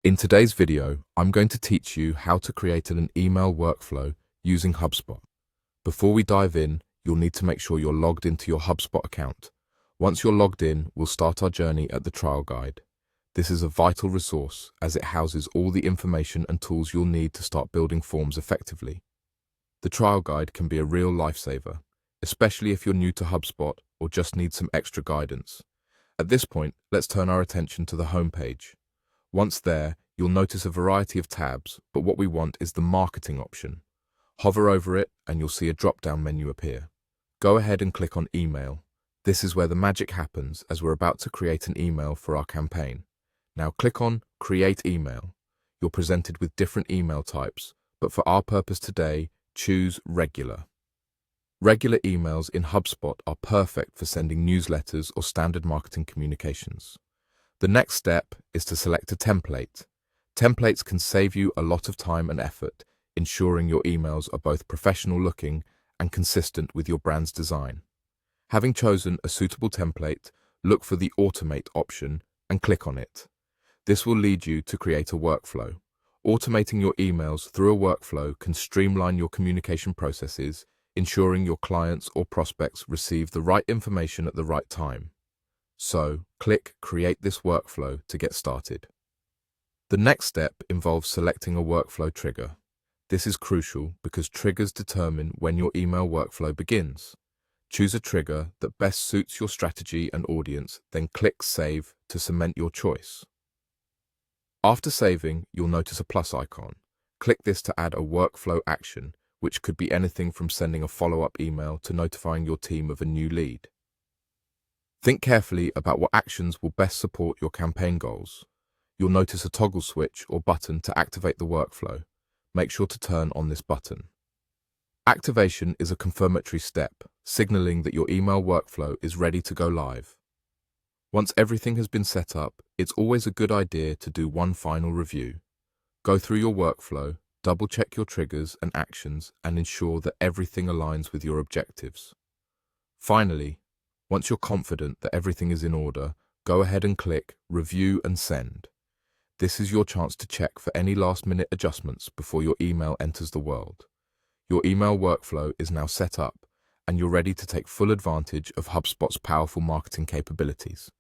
In today's video, I'm going to teach you how to create an email workflow using HubSpot. Before we dive in, you'll need to make sure you're logged into your HubSpot account. Once you're logged in, we'll start our journey at the trial guide. This is a vital resource as it houses all the information and tools you'll need to start building forms effectively. The trial guide can be a real lifesaver, especially if you're new to HubSpot or just need some extra guidance. At this point, let's turn our attention to the homepage. Once there, you'll notice a variety of tabs, but what we want is the marketing option. Hover over it and you'll see a drop-down menu appear. Go ahead and click on email. This is where the magic happens as we're about to create an email for our campaign. Now click on Create Email. You're presented with different email types, but for our purpose today, choose Regular. Regular emails in HubSpot are perfect for sending newsletters or standard marketing communications. The next step is to select a template. Templates can save you a lot of time and effort, ensuring your emails are both professional looking and consistent with your brand's design. Having chosen a suitable template, look for the Automate option and click on it. This will lead you to create a workflow. Automating your emails through a workflow can streamline your communication processes, ensuring your clients or prospects receive the right information at the right time. So, click Create this workflow to get started. The next step involves selecting a workflow trigger. This is crucial because triggers determine when your email workflow begins. Choose a trigger that best suits your strategy and audience, then click Save to cement your choice. After saving, you'll notice a plus icon. Click this to add a workflow action, which could be anything from sending a follow-up email to notifying your team of a new lead. Think carefully about what actions will best support your campaign goals. You'll notice a toggle switch or button to activate the workflow. Make sure to turn on this button. Activation is a confirmatory step, signaling that your email workflow is ready to go live. Once everything has been set up, it's always a good idea to do one final review. Go through your workflow, double-check your triggers and actions, and ensure that everything aligns with your objectives. Finally, once you're confident that everything is in order, go ahead and click Review and Send. This is your chance to check for any last-minute adjustments before your email enters the world. Your email workflow is now set up, and you're ready to take full advantage of HubSpot's powerful marketing capabilities.